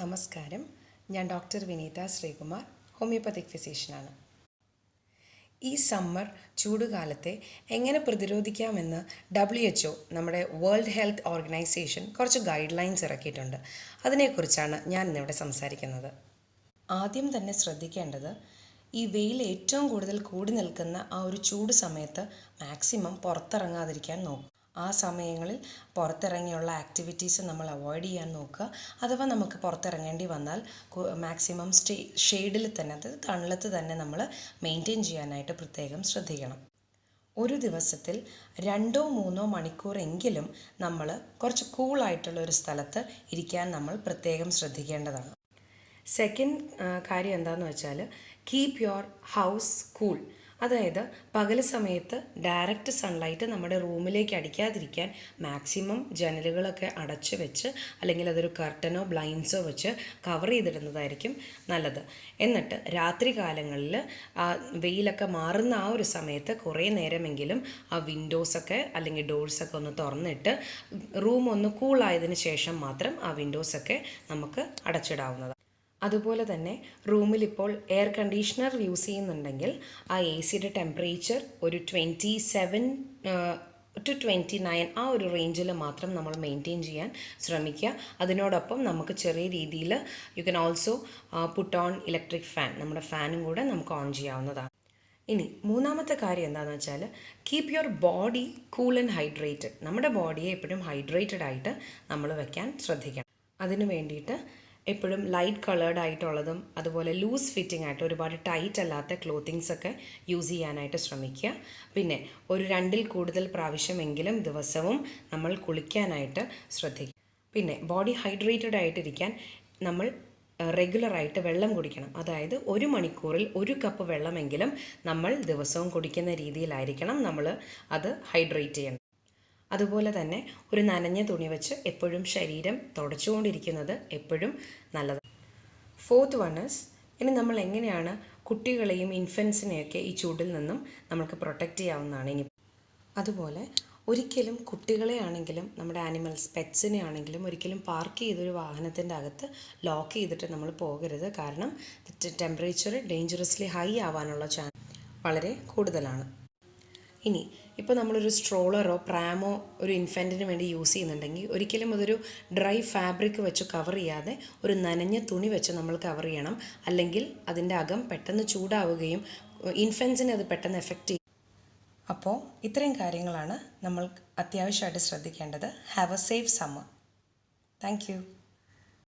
നമസ്കാരം. ഞാൻ ഡോക്ടർ വിനീത ശ്രീകുമാർ, ഹോമിയോപ്പത്തിക് ഫിസിഷ്യനാണ്. ഈ സമ്മർ ചൂടുകാലത്തെ എങ്ങനെ പ്രതിരോധിക്കാമെന്ന് WHO, നമ്മുടെ വേൾഡ് ഹെൽത്ത് ഓർഗനൈസേഷൻ കുറച്ച് ഗൈഡ് ലൈൻസ് ഇറക്കിയിട്ടുണ്ട്. അതിനെക്കുറിച്ചാണ് ഞാൻ ഇന്നിവിടെ സംസാരിക്കുന്നത്. ആദ്യം തന്നെ ശ്രദ്ധിക്കേണ്ടത്, ഈ വെയിൽ ഏറ്റവും കൂടുതൽ കൂടി നിൽക്കുന്ന ആ ഒരു ചൂട് സമയത്ത് മാക്സിമം പുറത്തിറങ്ങാതിരിക്കാൻ നോക്കുക. ആ സമയങ്ങളിൽ പുറത്തിറങ്ങിയുള്ള ആക്ടിവിറ്റീസ് നമ്മൾ അവോയ്ഡ് ചെയ്യാൻ നോക്കുക. അഥവാ നമുക്ക് പുറത്തിറങ്ങേണ്ടി വന്നാൽ മാക്സിമം ഷെയ്ഡിൽ തന്നെ, അതായത് തണലത്ത് തന്നെ നമ്മൾ മെയിൻറ്റെയിൻ ചെയ്യാനായിട്ട് പ്രത്യേകം ശ്രദ്ധിക്കണം. ഒരു ദിവസത്തിൽ 2-3 മണിക്കൂറെങ്കിലും നമ്മൾ കുറച്ച് കൂളായിട്ടുള്ള ഒരു സ്ഥലത്ത് ഇരിക്കാൻ നമ്മൾ പ്രത്യേകം ശ്രദ്ധിക്കേണ്ടതാണ്. സെക്കൻഡ് കാര്യം എന്താണെന്ന് വെച്ചാൽ, കീപ് യുവർ ഹൗസ് കൂൾ. അതായത് പകൽ സമയത്ത് ഡയറക്റ്റ് സൺലൈറ്റ് നമ്മുടെ റൂമിലേക്ക് അടിക്കാതിരിക്കാൻ മാക്സിമം ജനലുകളൊക്കെ അടച്ച് വെച്ച്, അല്ലെങ്കിൽ അതൊരു കർട്ടനോ ബ്ലൈൻഡ്സോ വെച്ച് കവർ ചെയ്തിടുന്നതായിരിക്കും നല്ലത്. എന്നിട്ട് രാത്രി കാലങ്ങളിൽ വെയിലൊക്കെ മാറുന്ന ആ ഒരു സമയത്ത് കുറേ നേരമെങ്കിലും ആ വിൻഡോസൊക്കെ അല്ലെങ്കിൽ ഡോഴ്സൊക്കെ ഒന്ന് തുറന്നിട്ട് റൂം ഒന്ന് കൂളായതിന് ശേഷം മാത്രം ആ വിൻഡോസൊക്കെ നമുക്ക് അടച്ചിടാവുന്നതാണ്. അതുപോലെ തന്നെ റൂമിൽ ഇപ്പോൾ എയർ കണ്ടീഷണർ യൂസ് ചെയ്യുന്നുണ്ടെങ്കിൽ ആ AC-യുടെ ടെമ്പറേച്ചർ ഒരു 27 to 29 ആ ഒരു റേഞ്ചിൽ മാത്രം നമ്മൾ മെയിൻറ്റെയിൻ ചെയ്യാൻ ശ്രമിക്കുക. അതിനോടൊപ്പം നമുക്ക് ചെറിയ രീതിയിൽ you can also put on electric fan, നമ്മുടെ ഫാനും കൂടെ നമുക്ക് ഓൺ ചെയ്യാവുന്നതാണ്. ഇനി മൂന്നാമത്തെ കാര്യം എന്താണെന്ന് വെച്ചാൽ, keep your body cool and hydrated. നമ്മുടെ ബോഡിയെ എപ്പോഴും ഹൈഡ്രേറ്റഡ് ആയിട്ട് നമ്മൾ വയ്ക്കാൻ ശ്രദ്ധിക്കണം. അതിന് വേണ്ടിയിട്ട് എപ്പോഴും ലൈറ്റ് കളേർഡ് ആയിട്ടുള്ളതും അതുപോലെ ലൂസ് ഫിറ്റിംഗ് ആയിട്ട് ഒരുപാട് ടൈറ്റ് അല്ലാത്ത ക്ലോത്തിങ്സൊക്കെ യൂസ് ചെയ്യാനായിട്ട് ശ്രമിക്കുക. പിന്നെ ഒരു 2-ൽ കൂടുതൽ പ്രാവശ്യമെങ്കിലും ദിവസവും നമ്മൾ കുളിക്കാനായിട്ട് ശ്രദ്ധിക്കുക. പിന്നെ ബോഡി ഹൈഡ്രേറ്റഡ് ആയിട്ടിരിക്കാൻ നമ്മൾ റെഗുലറായിട്ട് വെള്ളം കുടിക്കണം. അതായത് 1 മണിക്കൂറിൽ 1 കപ്പ് വെള്ളമെങ്കിലും നമ്മൾ ദിവസവും കുടിക്കുന്ന രീതിയിലായിരിക്കണം നമ്മൾ അത് ഹൈഡ്രേറ്റ് ചെയ്യണം. അതുപോലെ തന്നെ ഒരു നനഞ്ഞ തുണി വെച്ച് എപ്പോഴും ശരീരം തുടച്ചുകൊണ്ടിരിക്കുന്നത് എപ്പോഴും നല്ലത്. ഫോർത്ത് വൺ ഈസ്, ഇനി നമ്മൾ എങ്ങനെയാണ് കുട്ടികളെയും ഇൻഫൻസിനെയൊക്കെ ഈ ചൂടിൽ നിന്നും നമുക്ക് പ്രൊട്ടക്റ്റ് ചെയ്യാവുന്നതാണ്. ഇനി അതുപോലെ ഒരിക്കലും കുട്ടികളെ ആണെങ്കിലും നമ്മുടെ ആനിമൽസ് പെറ്റ്സിനെ ആണെങ്കിലും ഒരിക്കലും പാർക്ക് ചെയ്തൊരു വാഹനത്തിൻ്റെ അകത്ത് ലോക്ക് ചെയ്തിട്ട് നമ്മൾ പോകരുത്. കാരണം ടെമ്പറേച്ചർ ഡേഞ്ചറസ്ലി ഹൈ ആവാനുള്ള ചാൻസ് വളരെ കൂടുതലാണ്. ഇനി ഇപ്പോൾ നമ്മളൊരു സ്ട്രോളറോ പ്രാമോ ഒരു ഇൻഫൻറ്റിന് വേണ്ടി യൂസ് ചെയ്യുന്നുണ്ടെങ്കിൽ ഒരിക്കലും അതൊരു ഡ്രൈ ഫാബ്രിക് വെച്ച് കവർ ചെയ്യാതെ ഒരു നനഞ്ഞ തുണി വെച്ച് നമ്മൾ കവർ ചെയ്യണം. അല്ലെങ്കിൽ അതിൻ്റെ അകം പെട്ടെന്ന് ചൂടാവുകയും ഇൻഫൻസിനെ അത് പെട്ടെന്ന് എഫക്റ്റ് ചെയ്യും. അപ്പോൾ ഇത്രയും കാര്യങ്ങളാണ് നമ്മൾ അത്യാവശ്യമായിട്ട് ശ്രദ്ധിക്കേണ്ടത്. Have A safe summer. Thank you.